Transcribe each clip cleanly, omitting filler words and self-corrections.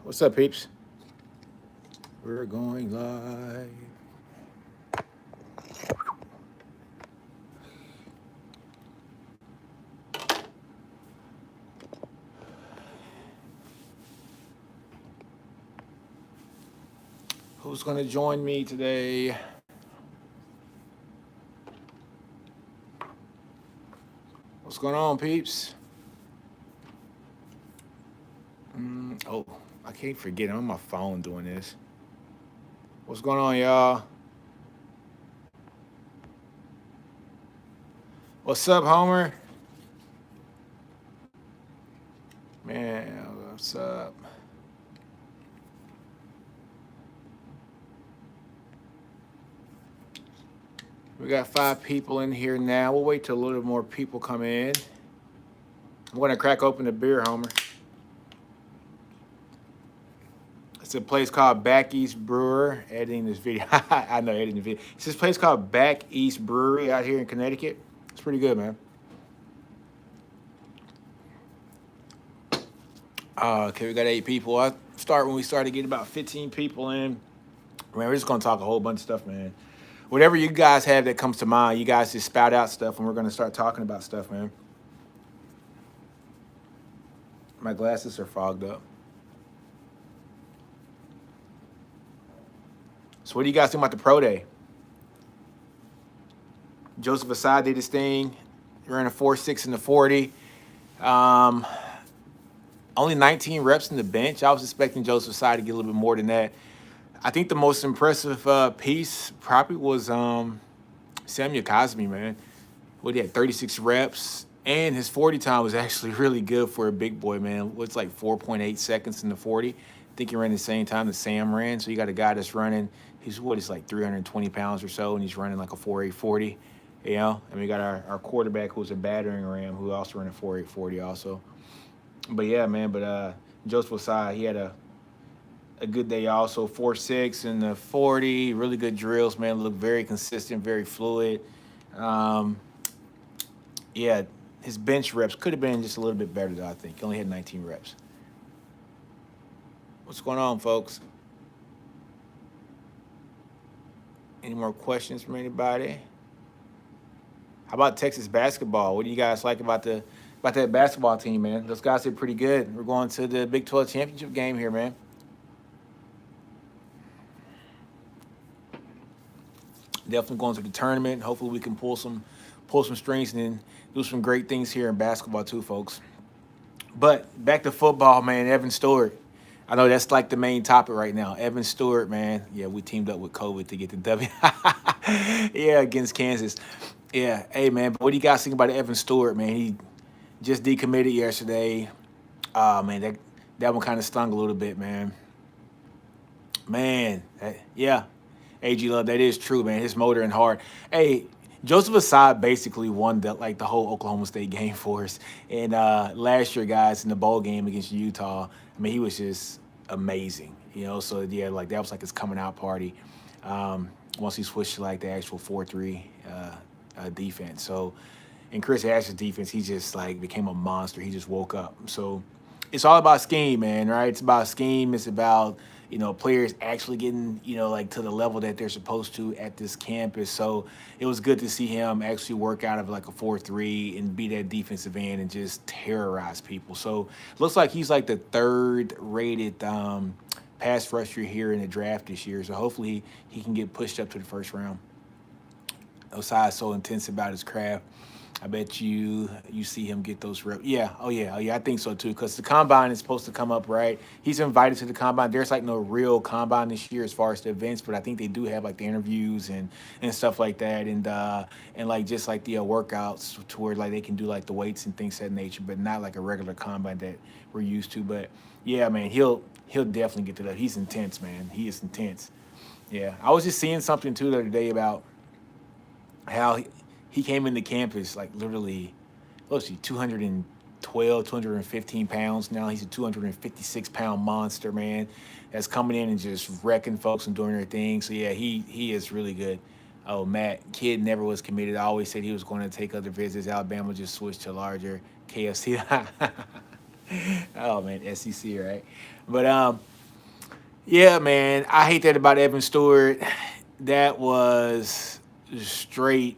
What's up, peeps? We're going live. Who's going to join me today? What's going on, peeps? Oh, I can't forget. I'm on my phone doing this. What's going on, y'all? What's up, Homer? Man, what's up? We got 5 people in here now. We'll wait till a little more people come in. I'm going to crack open the beer, Homer. It's a place called Back East Brewer. Editing this video. I know, editing the video. It's this place called Back East Brewery out here in Connecticut. It's pretty good, man. Okay, we got 8 people. I start when we start to get about 15 people in. Man, we're just going to talk a whole bunch of stuff, man. Whatever you guys have that comes to mind, you guys just spout out stuff, and we're going to start talking about stuff, man. My glasses are fogged up. So what do you guys think about the pro day? Joseph Asad did his thing. Ran a 4.6 in the 40. Only 19 reps in the bench. I was expecting Joseph Asad to get a little bit more than that. I think the most impressive piece probably was Samuel Cosme, man. What, he had 36 reps, and his 40 time was actually really good for a big boy, man. It's like 4.8 seconds in the 40. I think he ran the same time that Sam ran. So you got a guy that's running, he's like 320 pounds or so, and he's running like a 4.840. You know, and we got our quarterback who's a battering ram who also ran a 4.840 also. But yeah, man, Joseph Asad, he had a good day also. 4.6 in the 40, really good drills, man. Looked very consistent, very fluid. Yeah, his bench reps could have been just a little bit better, though, I think. He only had 19 reps. What's going on, folks? Any more questions from anybody? How about Texas basketball? What do you guys like about that basketball team, man? Those guys did pretty good. We're going to the Big 12 championship game here, man. Definitely going to the tournament. Hopefully we can pull some strings and then do some great things here in basketball too, folks. But back to football, man. Evan Stewart. I know that's like the main topic right now. Evan Stewart, man. Yeah, we teamed up with COVID to get the W. Yeah, against Kansas. Yeah, hey, man. But what do you guys think about Evan Stewart, man? He just decommitted yesterday. Man, that one kind of stung a little bit, man. Man, yeah. AG Love, that is true, man. His motor and heart. Hey, Joseph Asad basically won the whole Oklahoma State game for us. And last year, guys, in the bowl game against Utah, I mean, he was just amazing. You know, so yeah, like that was like his coming out party. Once he switched to like the actual 4-3 defense. So, and Chris Ash's defense, he just like became a monster. He just woke up. So it's all about scheme, man, right? It's about scheme. It's about, you know, players actually getting, you know, like to the level that they're supposed to at this campus. So it was good to see him actually work out of like a 4-3 and be that defensive end and just terrorize people. So looks like he's like the 3rd rated pass rusher here in the draft this year. So hopefully he can get pushed up to the 1st round. Osad's so intense about his craft. I bet you see him get those reps. Yeah, oh yeah, I think so too. Because the combine is supposed to come up, right? He's invited to the combine. There's like no real combine this year as far as the events, but I think they do have like the interviews and stuff like that, and like just like the workouts to where like they can do like the weights and things of that nature, but not like a regular combine that we're used to. But yeah, man, he'll definitely get to that. He's intense, man. He is intense. Yeah, I was just seeing something too the other day about how he came into campus like literally, let's see, 212, 215 pounds. Now he's a 256-pound monster, man, that's coming in and just wrecking folks and doing their thing. So, yeah, he is really good. Oh, Matt, kid never was committed. I always said he was going to take other visits. Alabama just switched to larger KFC. Oh, man, SEC, right? But Yeah, man. I hate that about Evan Stewart. That was straight.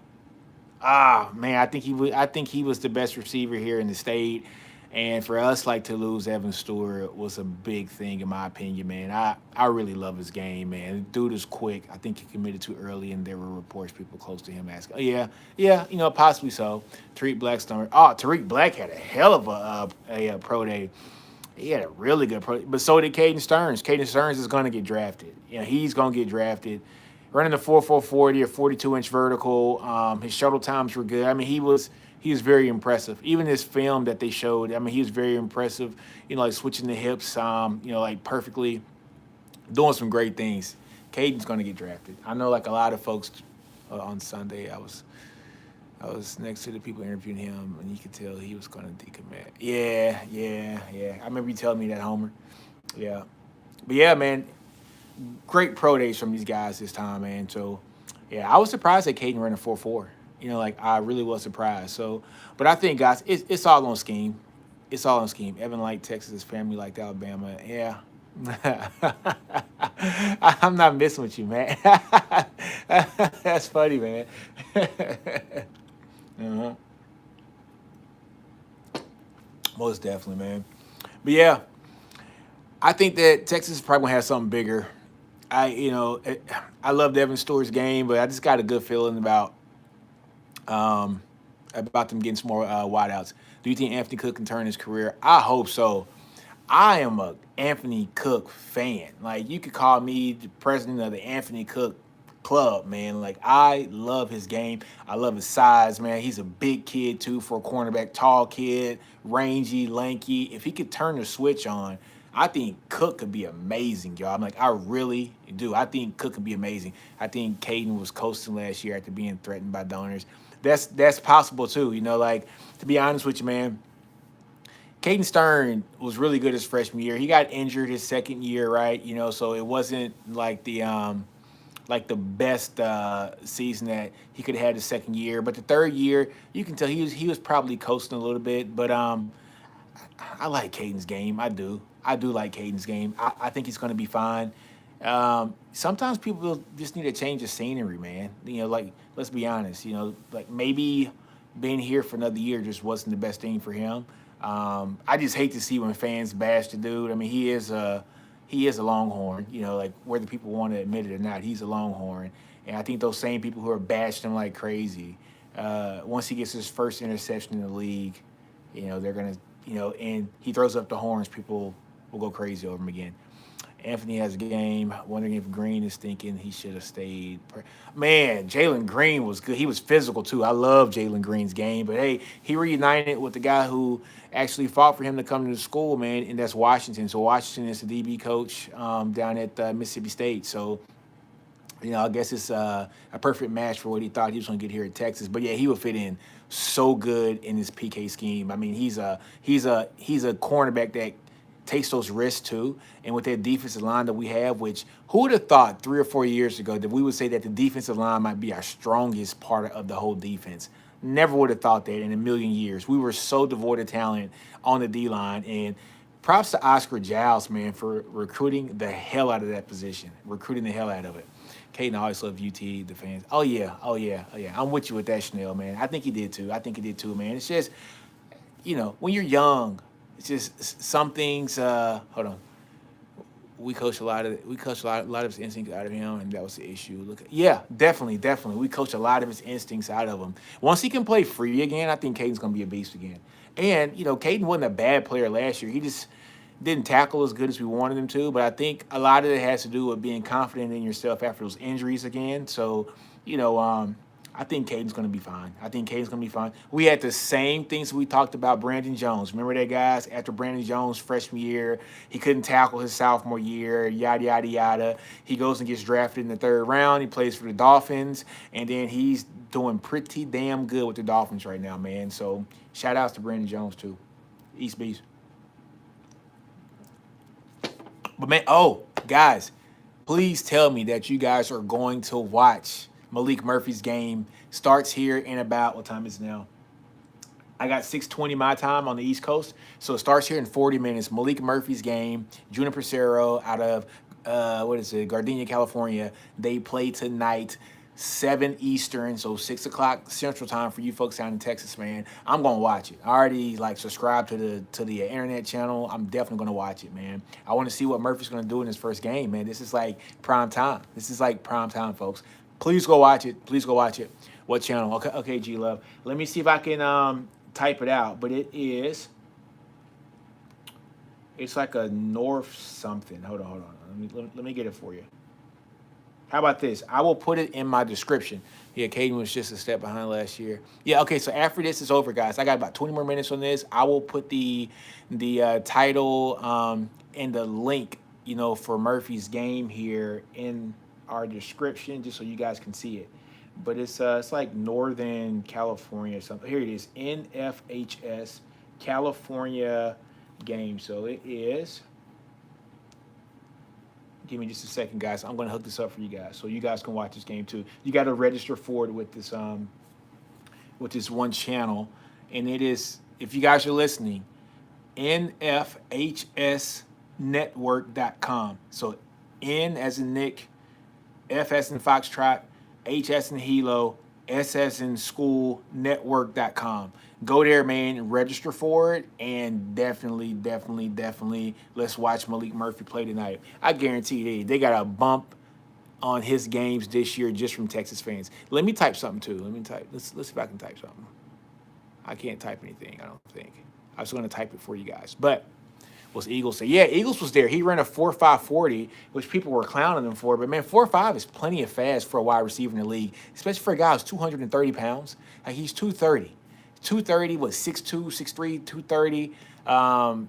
Ah, man. I think he was the best receiver here in the state, and for us like to lose Evan Stewart was a big thing in my opinion, man. I really love his game, man. Dude is quick. I think he committed too early, and there were reports people close to him asking, "Oh yeah, yeah, possibly so." Tariq Blackstone. Oh, Tariq Black had a hell of a pro day. He had a really good pro, but so did Caden Stearns. Caden Stearns is going to get drafted. He's going to get drafted. Running the 4.440 or 42-inch vertical. His shuttle times were good. I mean, he was very impressive. Even this film that they showed, I mean, he was very impressive. Like switching the hips, like perfectly, doing some great things. Caden's going to get drafted. I know, like a lot of folks on Sunday, I was next to the people interviewing him, and you could tell he was going to decommit. Yeah, yeah, yeah. I remember you telling me that, Homer. Yeah, but yeah, man, great pro days from these guys this time, man. So, yeah, I was surprised that Caden ran a 4.4. Like I really was surprised. So, but I think, guys, it's all on scheme. It's all on scheme. Evan liked Texas, his family liked Alabama. Yeah. I'm not messing with you, man. That's funny, man. uh Most definitely, man. But yeah, I think that Texas is probably gonna have something bigger. I love Devin Stewart's game, but I just got a good feeling um, about them getting some more wideouts. Do you think Anthony Cook can turn his career? I hope so. I am a Anthony Cook fan. Like you could call me the president of the Anthony Cook club, man. Like I love his game. I love his size, man. He's a big kid too for a cornerback, tall kid, rangy, lanky. If he could turn the switch on, I think Cook could be amazing, y'all. I'm like, I really do. I think Cook could be amazing. I think Caden was coasting last year after being threatened by donors. That's possible too. Like to be honest with you, man, Caden Stern was really good his freshman year. He got injured his second year, right? So it wasn't like the best season that he could have had the second year. But the third year, you can tell he was probably coasting a little bit. But I like Caden's game. I do. I do like Caden's game. I think he's going to be fine. Sometimes people just need a change of scenery, man. Like let's be honest. Like maybe being here for another year just wasn't the best thing for him. I just hate to see when fans bash the dude. I mean, he is a Longhorn. Like whether people want to admit it or not, he's a Longhorn. And I think those same people who are bashing him like crazy, once he gets his first interception in the league, they're gonna, and he throws up the horns, people will go crazy over him again. Anthony has a game. Wondering if Green is thinking he should have stayed. Man, Jalen Green was good. He was physical too. I love Jalen Green's game. But hey, he reunited with the guy who actually fought for him to come to the school, man, and that's Washington. So Washington is the DB coach down at Mississippi State. So I guess it's a perfect match for what he thought he was going to get here at Texas. But yeah, he would fit in so good in this PK scheme. I mean, he's a cornerback that takes those risks too. And with that defensive line that we have, which who would have thought 3 or 4 years ago that we would say that the defensive line might be our strongest part of the whole defense? Never would have thought that in a million years. We were so devoid of talent on the D line. And props to Oscar Giles, man, for recruiting the hell out of that position, recruiting the hell out of it. Caden always loved UT, the fans. Oh, yeah. Oh, yeah. Oh, yeah. I'm with you with that, Chanel, man. I think he did, too. I think he did, too, man. It's just, when you're young, it's just some things. Hold on. We coached a lot of his instincts out of him, and that was the issue. Yeah, definitely, definitely. We coached a lot of his instincts out of him. Once he can play free again, I think Caden's gonna be a beast again. And Caden wasn't a bad player last year. He just didn't tackle as good as we wanted him to. But I think a lot of it has to do with being confident in yourself after those injuries again. So, you know, um, I think Caden's going to be fine. I think Caden's going to be fine. We had the same things we talked about Brandon Jones. Remember that, guys? After Brandon Jones' freshman year, he couldn't tackle his sophomore year, yada, yada, yada. He goes and gets drafted in the third round. He plays for the Dolphins, and then he's doing pretty damn good with the Dolphins right now, man. So shout outs to Brandon Jones, too. East Beast. But, man, oh, guys, please tell me that you guys are going to watch Malik Murphy's game. Starts here in about, what time is it now? I got 6:20 my time on the East Coast. So it starts here in 40 minutes. Malik Murphy's game, Juniper Pacero out of what is it, Gardenia, California. They play tonight, 7 Eastern, so 6 o'clock Central Time for you folks down in Texas, man. I'm gonna watch it. I already like subscribed to the internet channel. I'm definitely gonna watch it, man. I want to see what Murphy's gonna do in his first game, man. This is like prime time. This is like prime time, folks. Please go watch it. Please go watch it. What channel? Okay, G Love. Let me see if I can type it out. But it's like a North something. Hold on. Let me get it for you. How about this? I will put it in my description. Yeah, Caden was just a step behind last year. Yeah, okay, so after this is over, guys, I got about 20 more minutes on this. I will put the title and the link, for Murphy's game here in our description, just so you guys can see it. But it's like Northern California or something. Here it is, NFHS California game. So it is. Give me just a second, guys. I'm going to hook this up for you guys so you guys can watch this game too. You got to register for it with this one channel, and it is, if you guys are listening, nfhsnetwork.com. So N as in Nick, F as in Foxtrot, H as in Hilo, S as in School, network.com. Go there, man, and register for it, and definitely, let's watch Malik Murphy play tonight. I guarantee they got a bump on his games this year just from Texas fans. Let me type something, too. Let's see if I can type something. I can't type anything, I don't think. I was going to type it for you guys. But what's Eagles say? Yeah, Eagles was there. He ran a 4.5 which people were clowning him for. But, man, 4.5 is plenty of fast for a wide receiver in the league, especially for a guy who's 230 pounds. Like, he's 230. 230 was 6'2", 6'3", 230, or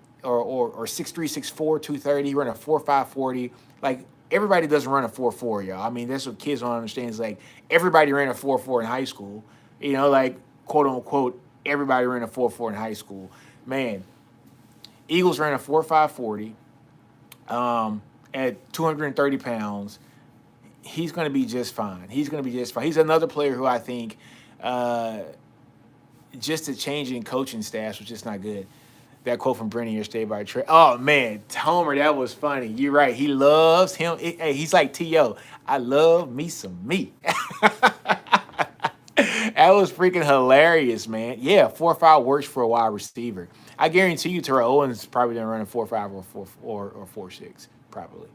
6'3", 6'4", 230. He ran a 4.5 Like, everybody doesn't run a 4.4, y'all. I mean, that's what kids don't understand. Is like, everybody ran a 4.4 in high school. Like, quote unquote, everybody ran a 4.4 in high school. Man, Eagles ran a 4.5 at 230 pounds. He's going to be just fine. He's another player who I think just a change in coaching staffs was just not good. That quote from Brennan yesterday by Trey. Oh, man, Homer, that was funny. You're right. He loves him. Hey, he's like T.O. I love me some me. That was freaking hilarious, man. Yeah, 4.5 works for a wide receiver. I guarantee you Terrell Owens probably didn't run a 4.5 or 4.6, probably.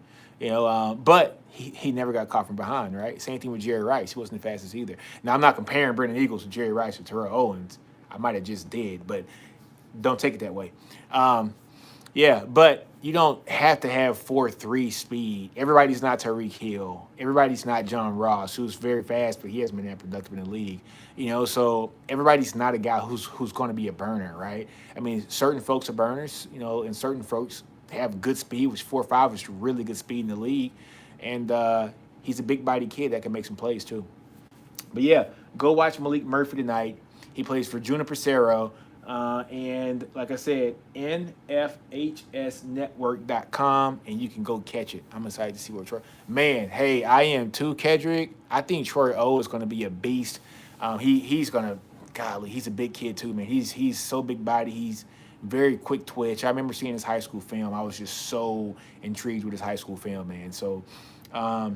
But he never got caught from behind, right? Same thing with Jerry Rice. He wasn't the fastest either. Now, I'm not comparing Brendan Eagles to Jerry Rice or Terrell Owens. I might have just did, but don't take it that way. Yeah, but you don't have to have 4.3 speed. Everybody's not Tyreek Hill. Everybody's not John Ross, who's very fast, but he hasn't been that productive in the league. So everybody's not a guy who's going to be a burner, right? I mean, certain folks are burners, and certain folks have good speed, which 4.5 is really good speed in the league. And he's a big body kid that can make some plays too. But yeah, go watch Malik Murphy tonight. He plays for Juniper Cerro. And like I said, nfhsnetwork.com, and you can go catch it. I'm excited to see what Troy. Man, hey, I am too, Kedrick. I think Troy O is going to be a beast. He's going to, golly, he's a big kid too, man. He's so big body. He's very quick twitch. I remember seeing his high school film. I was just so intrigued with his high school film, man. So, I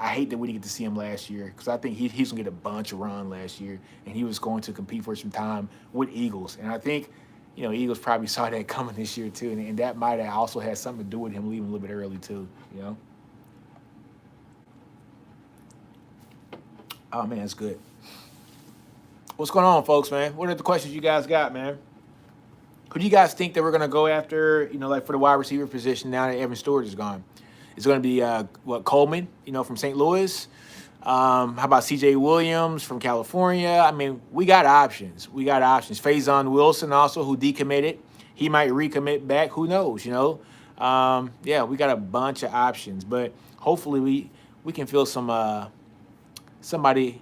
hate that we didn't get to see him last year because I think he's going to get a bunch of run last year, and he was going to compete for some time with Eagles. And I think, Eagles probably saw that coming this year too, and that might have also had something to do with him leaving a little bit early too, Oh, man, that's good. What's going on, folks, man? What are the questions you guys got, man? Who do you guys think that we're going to go after, like for the wide receiver position now that Evan Stewart is gone? It's going to be, Coleman, from St. Louis? How about C.J. Williams from California? I mean, we got options. Faison Wilson also, who decommitted. He might recommit back. Who knows, Yeah, we got a bunch of options. But hopefully we can fill somebody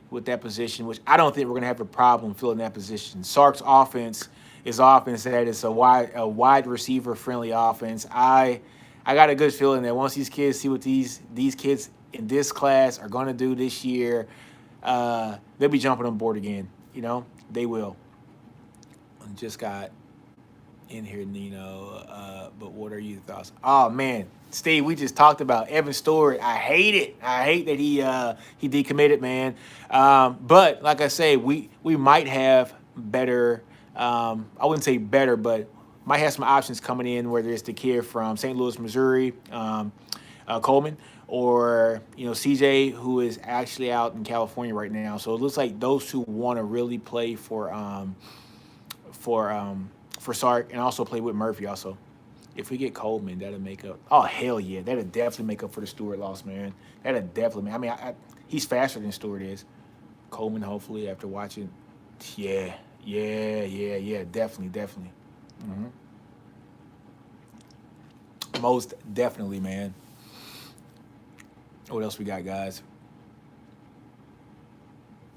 with that position, which I don't think we're going to have a problem filling that position. Sark's offense is offense that is a wide receiver-friendly offense. I got a good feeling that once these kids see what these kids in this class are going to do this year, they'll be jumping on board again. They will. Just got in here, Nino. But what are your thoughts? Oh man, Steve, we just talked about Evan Stewart. I hate it. I hate that he decommitted, man. But like I say, we might have better. I wouldn't say better, but might have some options coming in. Whether it's the kid from St. Louis, Missouri, Coleman, or CJ, who is actually out in California right now. So it looks like those two want to really play for Sark and also play with Murphy also. If we get Coleman, that'll make up. Oh hell yeah, that'll definitely make up for the Stewart loss, man. That'll definitely. I mean, he's faster than Stewart is. Coleman, hopefully, after watching, yeah, yeah, definitely, definitely. hmm Most definitely, man. What else we got, guys?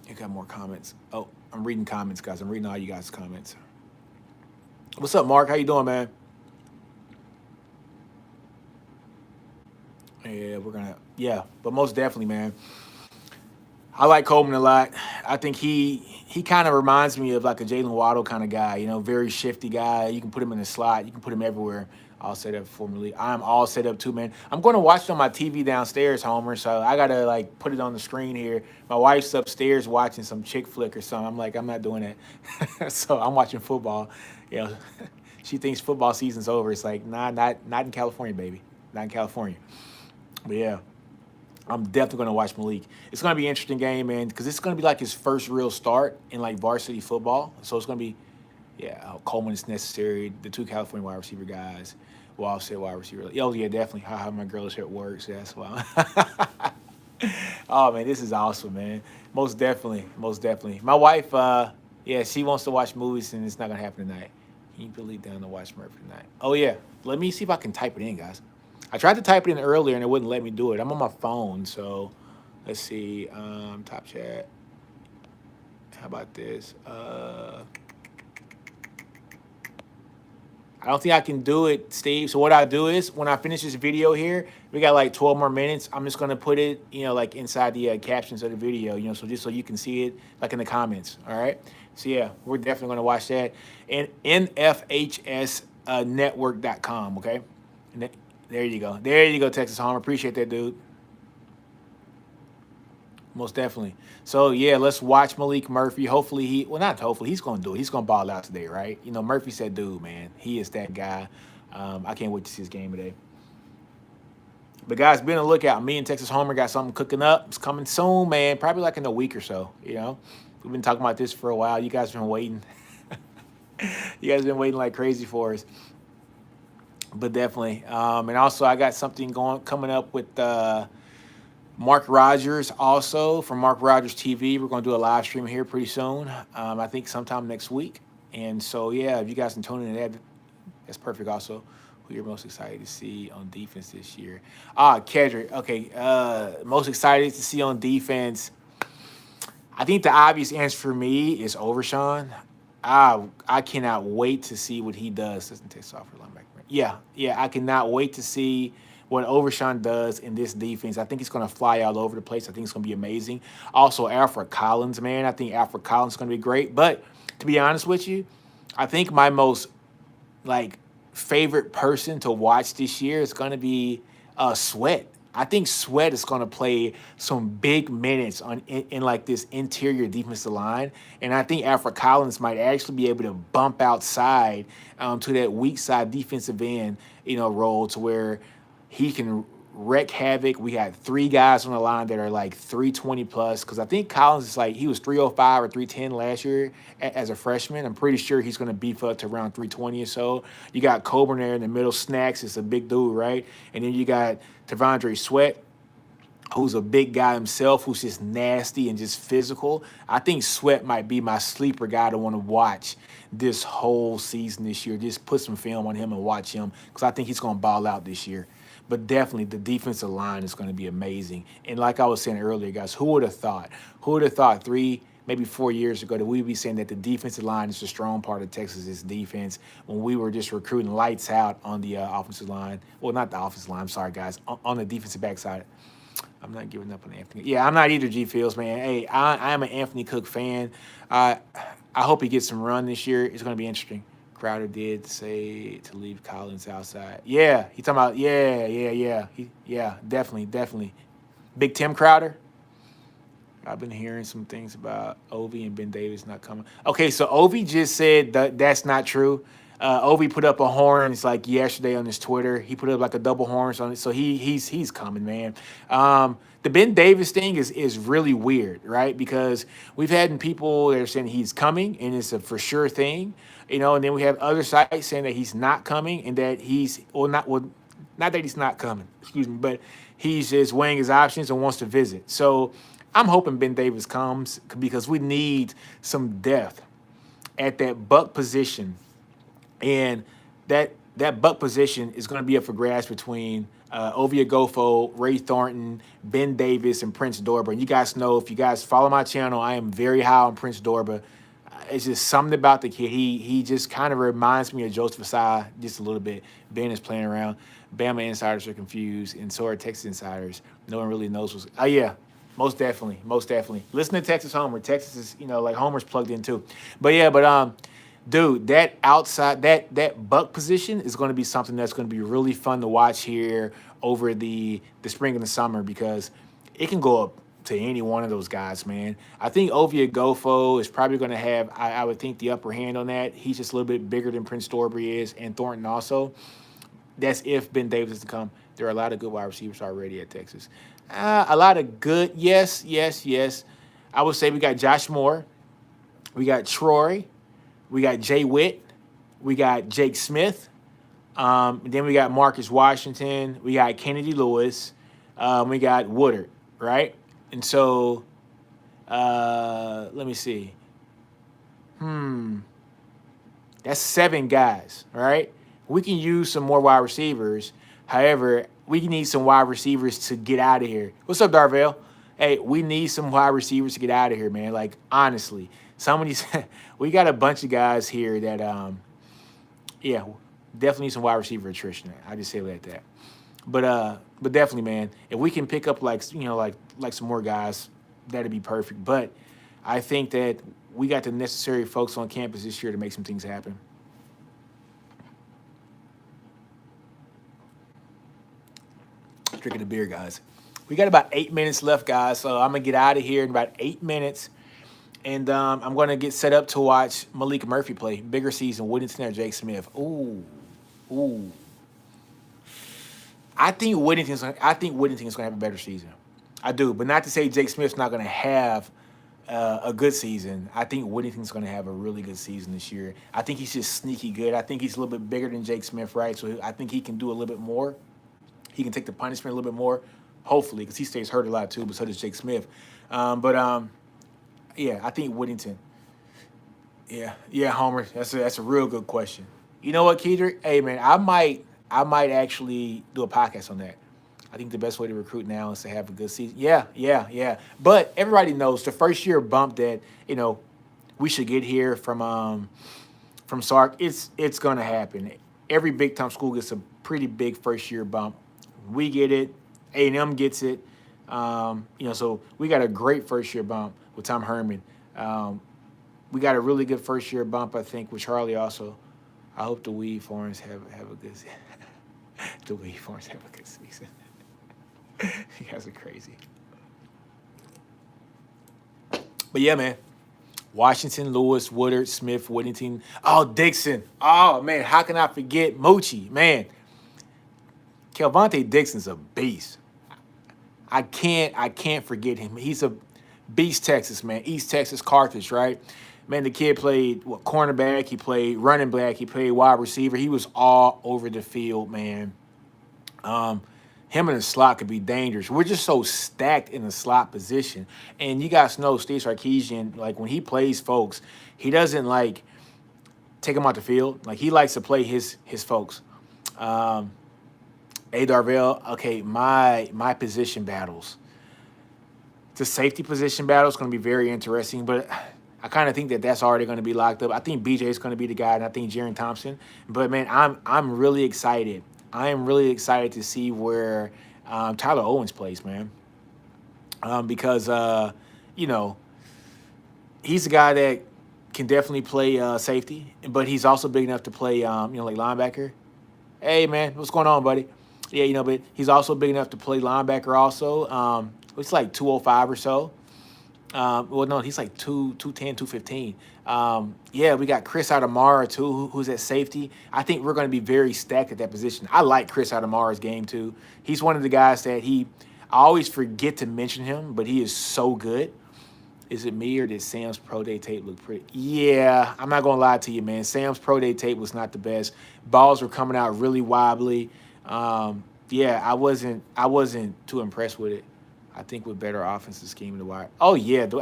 You got more comments? Oh, I'm reading comments, guys. I'm reading all you guys' comments. What's up, Mark? How you doing, man? Yeah, we're gonna. Yeah, but most definitely, man. I like Coleman a lot. I think he kind of reminds me of like a Jalen Waddle kind of guy. Very shifty guy. You can put him in the slot. You can put him everywhere. All set up for me. I'm all set up too, man. I'm going to watch it on my TV downstairs, Homer. So I gotta like put it on the screen here. My wife's upstairs watching some chick flick or something. I'm like, I'm not doing that. So I'm watching football. You know, she thinks football season's over. It's like, nah, not in California, baby. Not in California. But yeah. I'm definitely going to watch Malik. It's going to be an interesting game, man, because it's going to be like his first real start in like varsity football. So it's going to be, yeah, Coleman is necessary. The two California wide receiver guys will offset wide receiver. Oh yeah, definitely. How my girl shirt works. That's why. Oh man, this is awesome, man. Most definitely, most definitely. My wife, yeah, she wants to watch movies, and it's not going to happen tonight. Can you believe down to watch Murphy tonight? Oh yeah, let me see if I can type it in, guys. I tried to type it in earlier and it wouldn't let me do it. I'm on my phone, so let's see. Top chat. How about this? I don't think I can do it, Steve. So what I do is when I finish this video here, we got like 12 more minutes. I'm just gonna put it, like inside the captions of the video, so just so you can see it, like in the comments. All right. So yeah, we're definitely gonna watch that. And NFHS network.com. Okay. And there you go. There you go, Texas Homer. Appreciate that, dude. Most definitely. So yeah, let's watch Malik Murphy. Hopefully well, not hopefully, he's gonna do it. He's gonna ball out today, right? Murphy said, dude, man, he is that guy. I can't wait to see his game today. But guys, be on the lookout. Me and Texas Homer got something cooking up. It's coming soon, man. Probably like in a week or so. We've been talking about this for a while. You guys have been waiting. You guys have been waiting like crazy for us. But definitely. And also, I got something coming up with Mark Rogers also from Mark Rogers TV. We're going to do a live stream here pretty soon. I think sometime next week. And so, yeah, if you guys can tune in to that, that's perfect also. Who you're most excited to see on defense this year? Kedrick. Okay. Most excited to see on defense. I think the obvious answer for me is Overshawn. I cannot wait to see what he does. Doesn't take software linebacker. Yeah. I cannot wait to see what Overshawn does in this defense. I think he's going to fly all over the place. I think it's going to be amazing. Also, Alfred Collins, man. I think Alfred Collins is going to be great. But to be honest with you, I think my most like favorite person to watch this year is going to be Sweat. I think Sweat is going to play some big minutes in like this interior defensive line, and I think Alfred Collins might actually be able to bump outside to that weak side defensive end, role to where he can wreak havoc. We had three guys on the line that are like 320 plus because I think Collins is like he was 305 or 310 last year as a freshman. I'm pretty sure he's going to beef up to around 320 or so. You got Coburn there in the middle. Snacks is a big dude, right? And then you got Tavondre Sweat, who's a big guy himself, who's just nasty and just physical. I think Sweat might be my sleeper guy to want to watch this whole season this year. Just put some film on him and watch him because I think he's going to ball out this year. But definitely the defensive line is going to be amazing. And like I was saying earlier, guys, who would have thought? Who would have thought 3, maybe 4 years ago that we'd be saying that the defensive line is the strong part of Texas's defense when we were just recruiting lights out on the offensive line. Well, not the offensive line. I'm sorry, guys. On the defensive backside. I'm not giving up on Anthony. Yeah, I'm not either, G Fields, man. Hey, I am an Anthony Cook fan. I hope he gets some run this year. It's going to be interesting. Crowder did say to leave Collins outside. Yeah, he talking about yeah. Definitely. Big Tim Crowder. I've been hearing some things about Ovi and Ben Davis not coming. Okay, so Ovi just said that that's not true. Ovi put up a horn. It's like yesterday on his Twitter. He put up like a double horns on it. So he's coming, man. The Ben Davis thing is really weird, right? Because we've had people that are saying he's coming and it's a for sure thing, and then we have other sites saying that he's not coming and that he's not that he's not coming, excuse me, but he's just weighing his options and wants to visit. So I'm hoping Ben Davis comes because we need some depth at that buck position, and that buck position is going to be up for grabs between Ovia Gofo, Ray Thornton, Ben Davis, and Prince Dorba. And you guys know, if you guys follow my channel, I am very high on Prince Dorba. It's just something about the kid. He just kind of reminds me of Joseph Asai just a little bit. Ben is playing around. Bama insiders are confused, and so are Texas insiders. No one really knows what's. Oh yeah, most definitely. Listen to Texas Homer. Texas is like Homer's plugged in too. But dude, that outside that buck position is going to be something that's going to be really fun to watch here over the spring and the summer, because it can go up to any one of those guys, man. I think Ovia Gofo is probably going to have, I would think, the upper hand on that. He's just a little bit bigger than Prince Dorby is, and Thornton also. That's if Ben Davis is to come. There are a lot of good wide receivers already at Texas. A lot of good, yes. I would say we got Josh Moore. We got Troy. We got Jay Witt. We got Jake Smith. Then we got Marcus Washington. We got Kennedy Lewis. We got Woodard, right? And so, let me see. That's 7 guys, right? We can use some more wide receivers. However, we need some wide receivers to get out of here. What's up, Darvell? Hey, we need some wide receivers to get out of here, man. Like, honestly, some of these, we got a bunch of guys here that, definitely need some wide receiver attrition. I just say it like that. But definitely, man, if we can pick up like some more guys, that'd be perfect. But I think that we got the necessary folks on campus this year to make some things happen. Drinking a beer, guys. We got about 8 minutes left, guys. So I'm gonna get out of here in about 8 minutes, and I'm gonna get set up to watch Malik Murphy play. Bigger season, Whittington or Jake Smith. Ooh. I think Whittington's gonna have a better season. I do, but not to say Jake Smith's not gonna have a good season. I think Whittington's gonna have a really good season this year. I think he's just sneaky good. I think he's a little bit bigger than Jake Smith, right? So I think he can do a little bit more. He can take the punishment a little bit more, hopefully, because he stays hurt a lot too, but so does Jake Smith. I think Whittington. Yeah, Homer. That's a real good question. You know what, Kedrick? Hey, man, I might actually do a podcast on that. I think the best way to recruit now is to have a good season. Yeah. But everybody knows the first year bump that we should get here from Sark. It's gonna happen. Every big time school gets a pretty big first year bump. We get it. A&M gets it. So we got a great first year bump with Tom Herman. We got a really good first year bump, I think, with Charlie also. I hope the Weed Forms have a good the Weed Forms have a good season. You guys are crazy. But yeah, man. Washington, Lewis, Woodard, Smith, Whittington. Oh, Dixon. Oh, man, how can I forget Moochie? Man, Kelvonte Dixon's a beast. I can't forget him. He's a beast, Texas, man. East Texas Carthage, right? Man, the kid played cornerback. He played running back. He played wide receiver. He was all over the field, man. Him in the slot could be dangerous. We're just so stacked in the slot position. And you guys know Steve Sarkisian, like when he plays folks, he doesn't like take them out the field. Like he likes to play his folks. Darvell, okay, my position battles. The safety position battle is going to be very interesting, but I kind of think that that's already going to be locked up. I think BJ is going to be the guy, and I think Jaron Thompson. But man, I'm really excited. I am really excited to see where Tyler Owens plays, man. Because he's a guy that can definitely play safety, but he's also big enough to play, like linebacker. Hey, man, what's going on, buddy? Yeah, but he's also big enough to play linebacker also. It's like 205 or so. Well, no, he's like 210, 215. Yeah, we got Chris Adamara too, who's at safety. I think we're going to be very stacked at that position. I like Chris Adamara's game too. He's one of the guys that I always forget to mention him, but he is so good. Is it me or did Sam's Pro Day tape look pretty? Yeah, I'm not gonna lie to you, man. Sam's Pro Day tape was not the best. Balls were coming out really wobbly. Yeah, I wasn't too impressed with it. I think with better offensive scheme in the wide. Oh yeah, the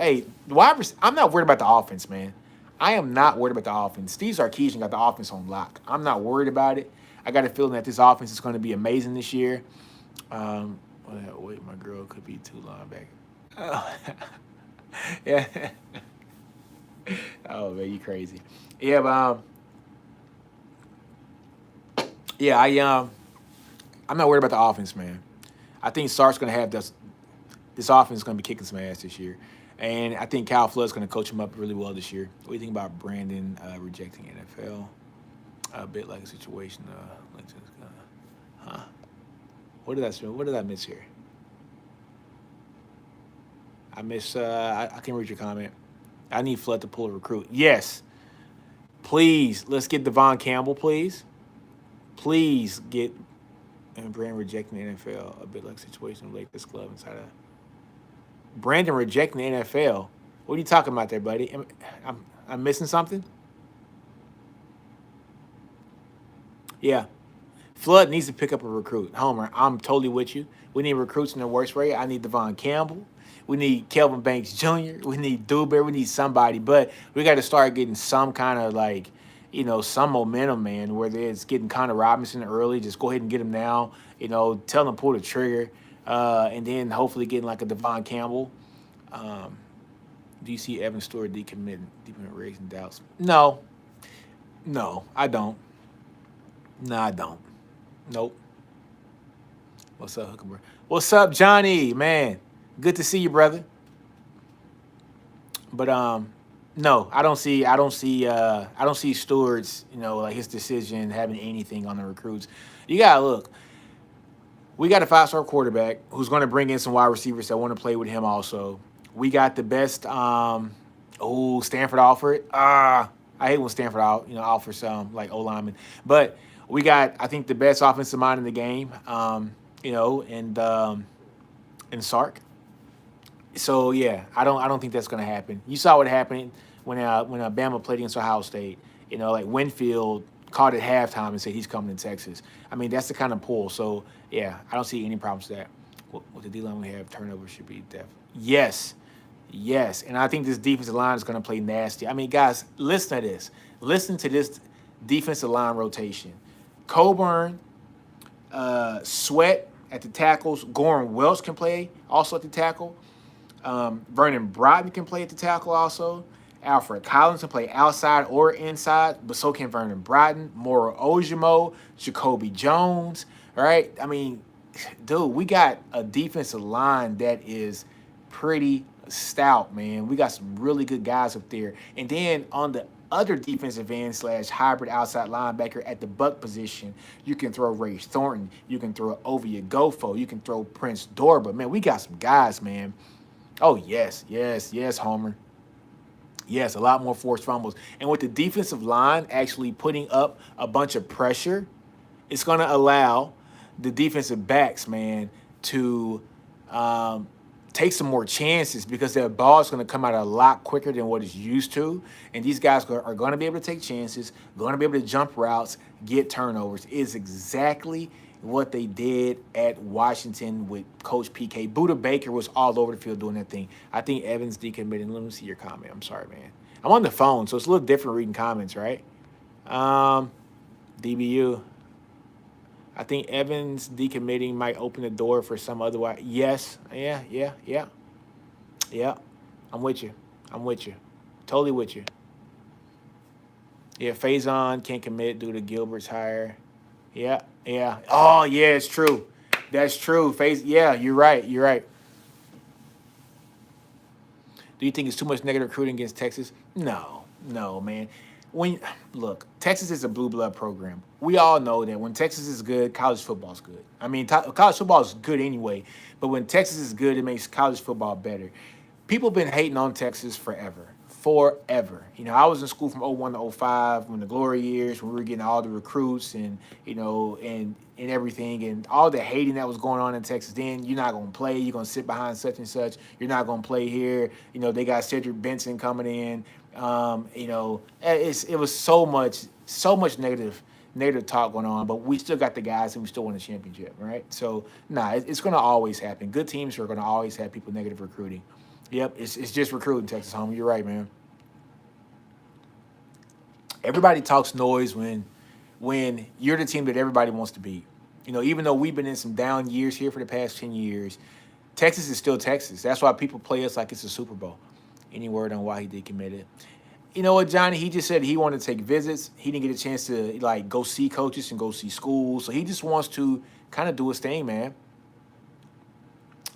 wide. I'm not worried about the offense, man. I am not worried about the offense. Steve Sarkisian got the offense on lock. I'm not worried about it. I got a feeling that this offense is going to be amazing this year. Wait, my girl could be too linebacker. Oh. Yeah. Oh man, you crazy. Yeah, but yeah, I'm not worried about the offense, man. I think Sark's gonna have this offense is gonna be kicking some ass this year. And I think Kyle Flood's gonna coach him up really well this year. What do you think about Brandon rejecting NFL? A bit like a situation huh? What did I miss here? I can read your comment. I need Flood to pull a recruit. Yes. Please, let's get Devon Campbell, please. Please get and Brandon rejecting the NFL. A bit like a situation of Lakers club inside of Brandon rejecting the NFL. What are you talking about there, buddy? I'm missing something? Yeah. Flood needs to pick up a recruit. Homer, I'm totally with you. We need recruits in the worst way. I need Devon Campbell. We need Kelvin Banks Jr. We need Dewberry. We need somebody. But we got to start getting some kind of some momentum, man, where it's getting Connor Robinson early. Just go ahead and get him now. Tell them to pull the trigger. And then hopefully getting like a Devon Campbell. Do you see Evan Stewart decommitting, raising doubts? No, I don't. No, I don't. Nope. What's up, Huckenberg? What's up, Johnny? Man, good to see you, brother. But no, I don't see Stewart's, like his decision having anything on the recruits. You gotta look. We got a 5-star quarterback who's going to bring in some wide receivers that want to play with him also. We got the best, Stanford offered. I hate when Stanford offers some like O-lineman. But we got, I think, the best offensive mind in the game, and Sark. So yeah, I don't think that's going to happen. You saw what happened when Bama played against Ohio State. Like Winfield called at halftime and said he's coming to Texas. I mean, that's the kind of pull. So yeah, I don't see any problems with that. With the D-line we have, turnover should be def. Yes. And I think this defensive line is going to play nasty. I mean, guys, listen to this. Listen to this defensive line rotation. Coburn, Sweat at the tackles. Goran Welch can play also at the tackle. Vernon Broughton can play at the tackle also. Alfred Collins can play outside or inside, but so can Vernon Broughton, Moro Ojimo, Jacoby Jones. All right? I mean, dude, we got a defensive line that is pretty stout, man. We got some really good guys up there. And then on the other defensive end / hybrid outside linebacker at the buck position, you can throw Ray Thornton. You can throw Ovia Gofo. You can throw Prince Dorba. Man, we got some guys, man. Oh, yes, Homer. Yes, a lot more forced fumbles. And with the defensive line actually putting up a bunch of pressure, it's going to allow the defensive backs, man, to take some more chances because their ball is going to come out a lot quicker than what it's used to. And these guys are going to be able to take chances, going to be able to jump routes, get turnovers. It's exactly what they did at Washington with Coach PK. Buda Baker was all over the field doing that thing. I think Evans decommitted. Let me see your comment. I'm sorry, man. I'm on the phone, so it's a little different reading comments, right? DBU. I think Evans decommitting might open the door for some other way. Yes. Yeah. I'm with you. Totally with you. Yeah, Faison can't commit due to Gilbert's hire. Yeah. Oh, yeah, it's true. That's true. Yeah, you're right. Do you think it's too much negative recruiting against Texas? No. No, man. When look, Texas is a blue blood program. We all know that when Texas is good, college football is good. I mean, college football is good anyway, but when Texas is good, it makes college football better. People have been hating on Texas forever. Forever. I was in school from '01 to '05 when the glory years, when we were getting all the recruits and, and everything and all the hating that was going on in Texas. Then you're not going to play. You're going to sit behind such and such. You're not going to play here. They got Cedric Benson coming in. It was so much negative talk going on, but we still got the guys and we still won the championship, right? So, nah, it's going to always happen. Good teams are going to always have people negative recruiting. Yep, it's just recruiting, Texas home. You're right, man. Everybody talks noise when you're the team that everybody wants to beat. Even though we've been in some down years here for the past 10 years, Texas is still Texas. That's why people play us like it's a Super Bowl. Any word on why he decommitted? You know what, Johnny? He just said he wanted to take visits. He didn't get a chance to go see coaches and go see schools. So he just wants to kind of do his thing, man.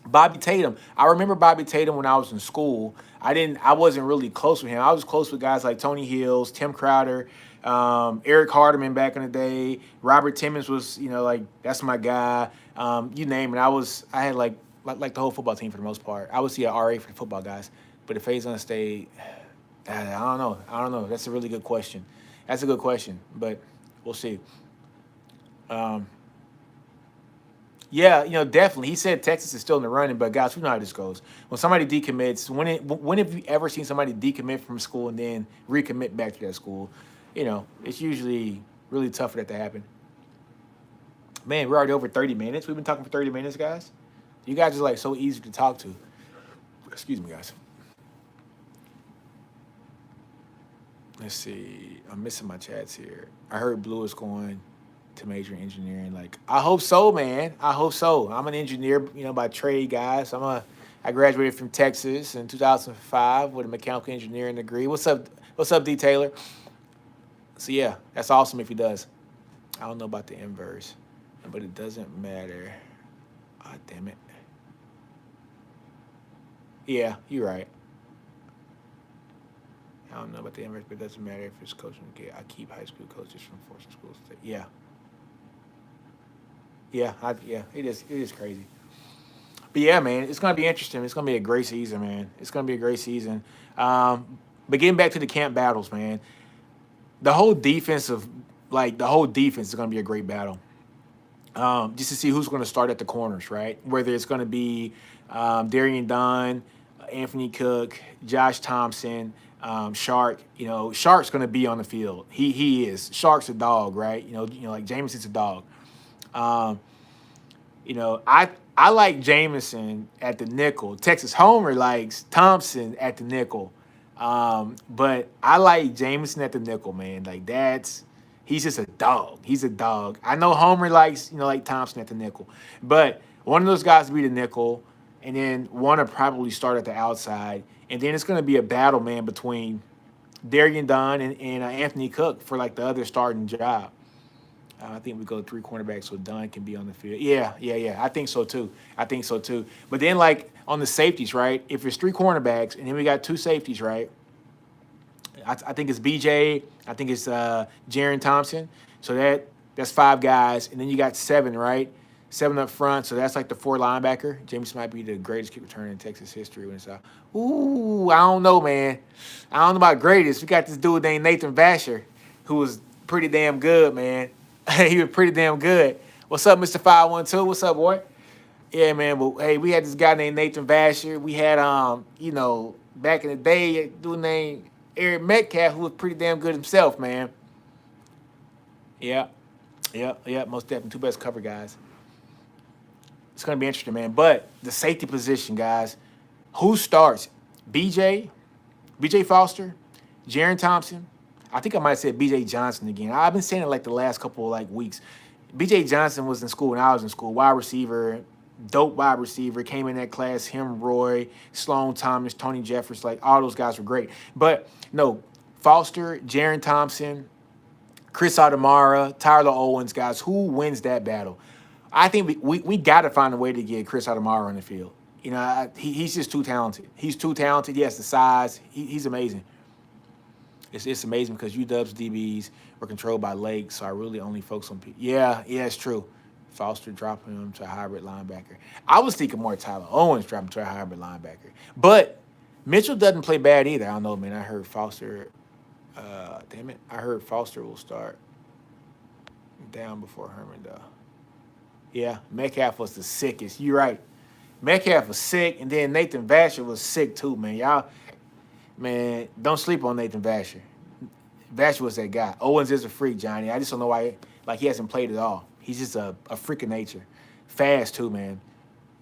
Bobby Tatum. I remember Bobby Tatum when I was in school. I wasn't really close with him. I was close with guys like Tony Hills, Tim Crowder, Eric Hardeman back in the day. Robert Timmons was, that's my guy. You name it. I had like the whole football team for the most part. I would see an RA for the football guys. But if Faison stayed, I don't know. That's a really good question. That's a good question, but we'll see. Yeah, definitely. He said Texas is still in the running, but guys, we know how this goes. When somebody decommits, when have you ever seen somebody decommit from school and then recommit back to that school? It's usually really tough for that to happen. Man, we're already over 30 minutes. We've been talking for 30 minutes, guys. You guys are so easy to talk to. Excuse me, guys. Let's see. I'm missing my chats here. I heard Blue is going to major in engineering. I hope so, man. I hope so. I'm an engineer, by trade, guys. I graduated from Texas in 2005 with a mechanical engineering degree. What's up, D. Taylor? So yeah, that's awesome if he does. I don't know about the inverse, but it doesn't matter. Ah, damn it. Yeah, you're right. I don't know about the inverse, but it doesn't matter if it's coaching. I keep high school coaches from forcing schools. Yeah. Yeah, it is. It is crazy. But yeah, man, it's gonna be interesting. It's gonna be a great season, man. It's gonna be a great season. But getting back to the camp battles, man, the whole defense is gonna be a great battle. Just to see who's gonna start at the corners, right? Whether it's gonna be Darian Dunn, Anthony Cook, Josh Thompson, Shark. Shark's gonna be on the field. He is. Shark's a dog, right? Like Jameson's a dog. Um, I like Jameson at the nickel. Texas Homer likes Thompson at the nickel. But I like Jameson at the nickel, man. He's just a dog. He's a dog. I know Homer likes, like Thompson at the nickel. But one of those guys will be the nickel, and then one will probably start at the outside. And then it's going to be a battle, man, between Darian Dunn and Anthony Cook for, the other starting job. I think we go 3 cornerbacks so Dunn can be on the field. Yeah. I think so too. But then on the safeties, right? If it's 3 cornerbacks and then we got 2 safeties, right? I think it's BJ. I think it's Jaron Thompson. So that's 5 guys, and then you got 7, right? 7 up front. So that's the 4 linebacker. James might be the greatest kick returner in Texas history when it's out. Ooh, I don't know, man. I don't know about greatest. We got this dude named Nathan Vasher, who was pretty damn good, man. He was pretty damn good. What's up, Mr. 512? What's up, boy? Yeah, man. But hey, we had this guy named Nathan Vasher. We had back in the day, a dude named Eric Metcalf, who was pretty damn good himself, man. Yeah. Most definitely 2 best cover guys. It's gonna be interesting, man. But the safety position, guys, who starts? BJ Foster, Jaron Thompson. I think I might have said BJ Johnson again. I've been saying it the last couple of weeks. BJ Johnson was in school when I was in school. Wide receiver, dope wide receiver. Came in that class. Him, Roy, Sloan Thomas, Tony Jeffers. All those guys were great. But no, Foster, Jaron Thompson, Chris Adamara, Tyler Owens, guys. Who wins that battle? I think we got to find a way to get Chris Adamara on the field. He's just too talented. He's too talented. He has the size. He's amazing. It's amazing because UW's DBs were controlled by Lake, so I really only focus on. Yeah, it's true. Foster dropping him to a hybrid linebacker. I was thinking more Tyler Owens dropping to a hybrid linebacker, but Mitchell doesn't play bad either. I don't know, man. I heard Foster. Damn it, I heard Foster will start down before Herman though. Yeah, Metcalf was the sickest. You're right. Metcalf was sick, and then Nathan Vasher was sick too, man. Y'all, man, don't sleep on Nathan Vasher. Vasher was that guy. Owens is a freak, Johnny. I just don't know why, like, he hasn't played at all. He's just a freak of nature. Fast too, man.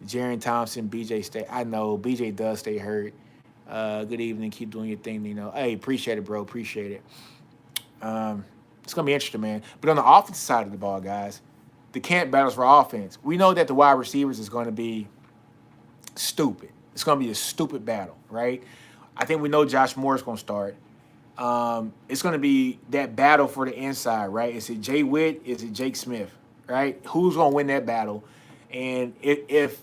Jaron Thompson, BJ stay. I know BJ does stay hurt. Good evening. Keep doing your thing, Nino. Hey, appreciate it, bro. Appreciate it. It's gonna be interesting, man. But on the offensive side of the ball, guys, the camp battles for offense. We know that the wide receivers is going to be stupid. It's going to be a stupid battle, right? I think we know Josh Moore is going to start. It's going to be that battle for the inside, right? Is it Jay Witt? Is it Jake Smith, right? Who's going to win that battle? And if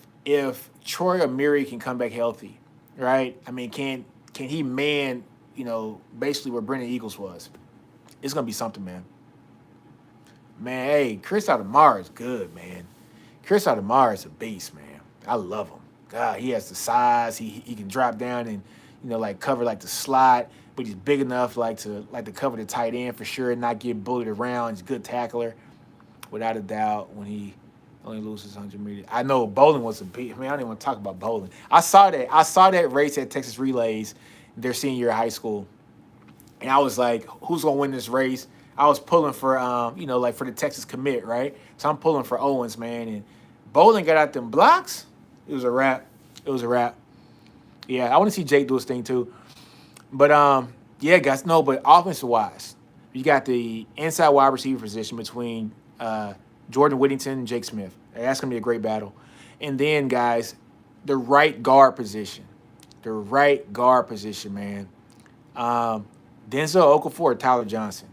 Troy Amiri can come back healthy, right? I mean, can he man, basically where Brendan Eagles was? It's going to be something, man. Man, hey, Chris Adamar is good, man. Chris Adamar is a beast, man. I love him. God, he has the size. He can drop down and like cover like the slot, but he's big enough to cover the tight end for sure and not get bullied around. He's a good tackler, without a doubt. When he only loses 100 meters, I know Bowling was a beast. Man, I don't even want to talk about Bowling. I saw that race at Texas Relays their senior year of high school, and I was like, who's gonna win this race? I was pulling for, for the Texas commit, right? So I'm pulling for Owens, man. And Bowling got out them blocks. It was a wrap. Yeah, I want to see Jake do his thing too. But, yeah, guys, no, but offensive-wise, you got the inside wide receiver position between Jordan Whittington and Jake Smith. That's going to be a great battle. And then, guys, the right guard position. Man. Denzel Okafor or Tyler Johnson?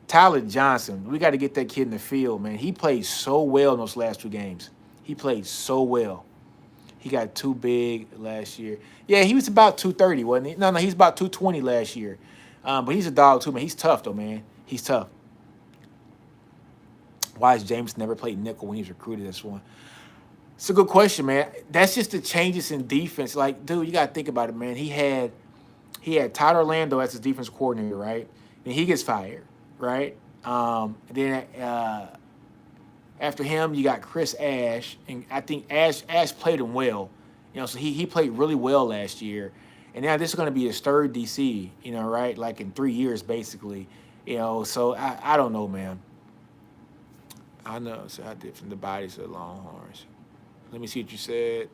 Tyler Johnson, we got to get that kid in the field, man. He played so well in those last 2 games. He played so well. He got too big last year. Yeah, he was about 230, wasn't he? No, he's about 220 last year. But he's a dog too, man. He's tough, though, man. He's tough. Why has James never played nickel when he was recruited? That's one. It's a good question, man. That's just the changes in defense. Like, dude, you got to think about it, man. He had Todd Orlando as his defense coordinator, right? And he gets fired, right? And then after him, you got Chris Ash, and I think Ash played him well. So he played really well last year. And now this is going to be his 3rd DC, right? Like in 3 years, basically. So I don't know, man. I know. So how different the bodies of the Longhorns. Let me see what you said.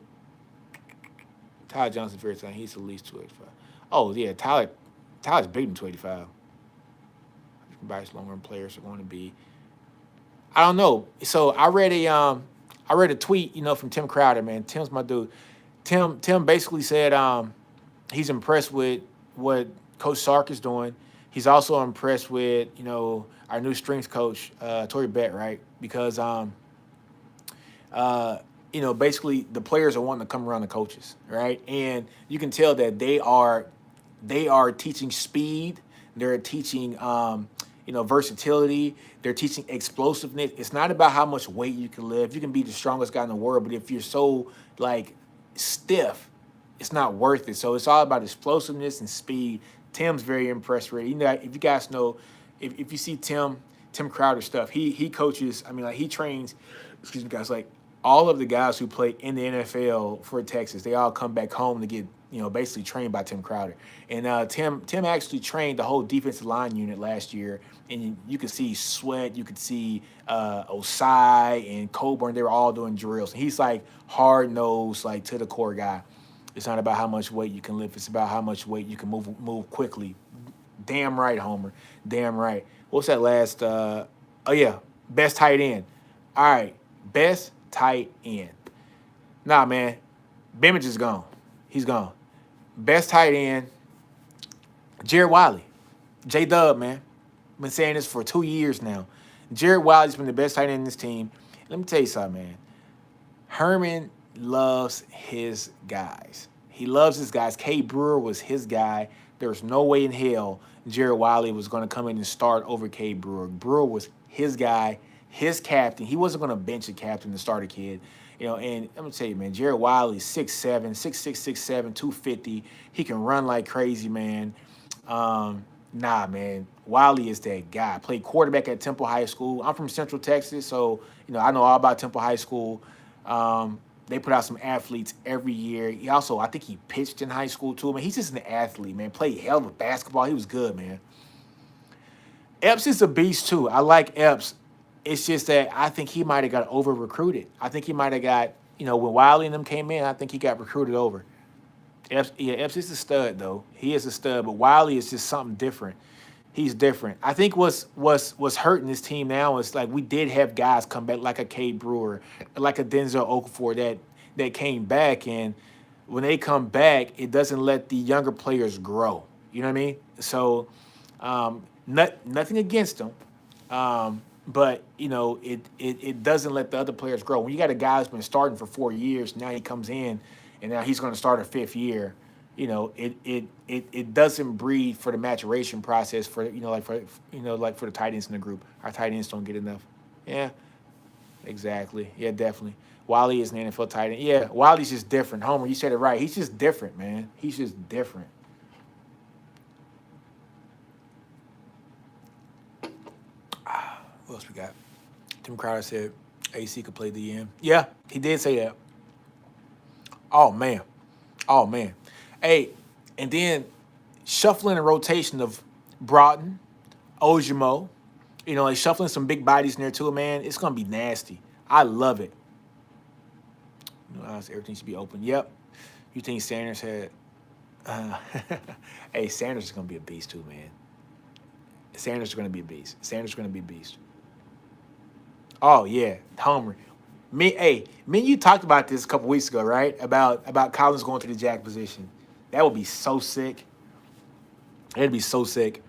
Tyler Johnson, first time, he's at least 285. Oh, yeah, Tyler's bigger than 285. Bias Longhorn players are going to be. I don't know. So I read a tweet, from Tim Crowder, man. Tim's my dude. Tim basically said he's impressed with what Coach Sark is doing. He's also impressed with, our new strength coach, Tori Bett, right? Because basically the players are wanting to come around the coaches, right? And you can tell that they are teaching speed. They're teaching versatility. They're teaching explosiveness. It's not about how much weight you can lift. You can be the strongest guy in the world, but if you're so stiff, it's not worth it. So it's all about explosiveness and speed. Tim's very impressed with it. If you guys know, if you see Tim Crowder stuff, he coaches. I mean, he trains. Excuse me, guys. All of the guys who play in the NFL for Texas, they all come back home to get basically trained by Tim Crowder. And Tim actually trained the whole defensive line unit last year, and you could see Sweat, you could see Osai and Coburn. They were all doing drills. And he's hard-nosed, to the core guy. It's not about how much weight you can lift. It's about how much weight you can move quickly. Damn right, Homer. Damn right. What's that last? Best tight end. All right, best tight end. Nah, man, Bimage is gone. He's gone. Best tight end, Jared Wiley. J-Dub, man. Been saying this for 2 years now. Jared Wiley's been the best tight end in this team. Let me tell you something, man. Herman loves his guys. He loves his guys. K. Brewer was his guy. There was no way in hell Jared Wiley was going to come in and start over K. Brewer. Brewer was his guy, his captain. He wasn't going to bench a captain to start a kid. You know, and I'm going to tell you, man, Jared Wiley's 6'7", 6'6", 6'7", 250. He can run like crazy, man. Nah, man, Wiley is that guy. Played quarterback at Temple High School. I'm from Central Texas, so, you know, I know all about Temple High School. They put out some athletes every year. He also, I think he pitched in high school too. Man, he's just an athlete, man. Played hell of a basketball. He was good, man. Epps is a beast too. I like Epps. It's just that I think he might have got over recruited. I think he might have got, you know, when Wiley and them came in, I think he got recruited over. Epps, yeah, Epps is a stud though. He is a stud, but Wiley is just something different. He's different. I think what's hurting this team now is like we did have guys come back like a Cade Brewer, like a Denzel Okafor that came back, and when they come back, it doesn't let the younger players grow. You know what I mean? So, nothing against them, but you know it doesn't let the other players grow. When you got a guy who's been starting for 4 years, now he comes in, and now he's going to start a 5th year. You know, it doesn't breed for the maturation process for like for the tight ends in the group. Our tight ends don't get enough. Yeah, exactly. Yeah, definitely. Wiley is an NFL tight end. Yeah, Wiley's just different. Homer, you said it right. He's just different, man. He's just different. What else we got? Tim Crowder said AC could play DM. Yeah, he did say that. Oh man. Oh man. Hey, and then shuffling a rotation of Broughton, Ojimo, you know, like shuffling some big bodies in there too, man. It's gonna be nasty. I love it. You know, everything should be open. Yep. You think Sanders had? Hey, Sanders is gonna be a beast too, man. Sanders is gonna be a beast. Sanders is gonna be a beast. Oh yeah, Homer. Me and you talked about this a couple weeks ago, right? About Collins going to the jack position. That would be so sick. It'd be so sick.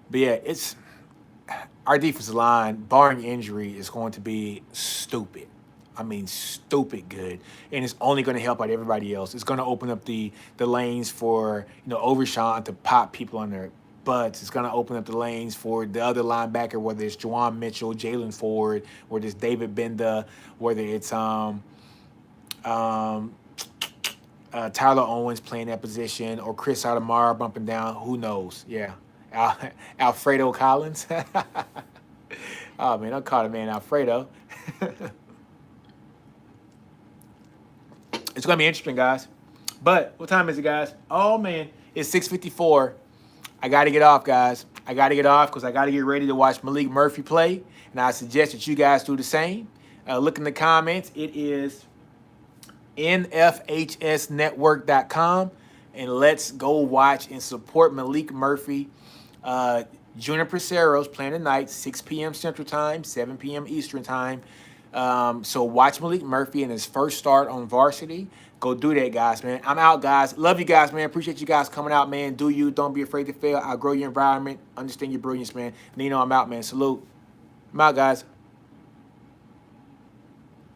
But yeah, it's our defensive line, barring injury, is going to be stupid. I mean, stupid good, and it's only going to help out everybody else. It's going to open up the lanes for Overshawn to pop people on their butts. It's going to open up the lanes for the other linebacker, whether it's Juwan Mitchell, Jalen Ford, whether it's David Benda, whether it's Tyler Owens playing that position, or Chris Audemars bumping down. Who knows? Yeah, Alfredo Collins. Oh man, don't call the man Alfredo. It's gonna be interesting, guys. But what time is it, guys? Oh man, it's 6:54. I gotta get off, guys. I gotta get off because I gotta get ready to watch Malik Murphy play, and I suggest that you guys do the same. Look in the comments. It is nfhsnetwork.com, and let's go watch and support Malik Murphy. Junior Presero's playing tonight, 6 p.m. Central Time, 7 p.m. Eastern Time. So watch Malik Murphy in his first start on varsity. Go do that, guys, man. I'm out, guys. Love you guys, man. Appreciate you guys coming out, man. Do you. Don't be afraid to fail. Outgrow your environment. Understand your brilliance, man. Nino, I'm out, man. Salute. I'm out, guys.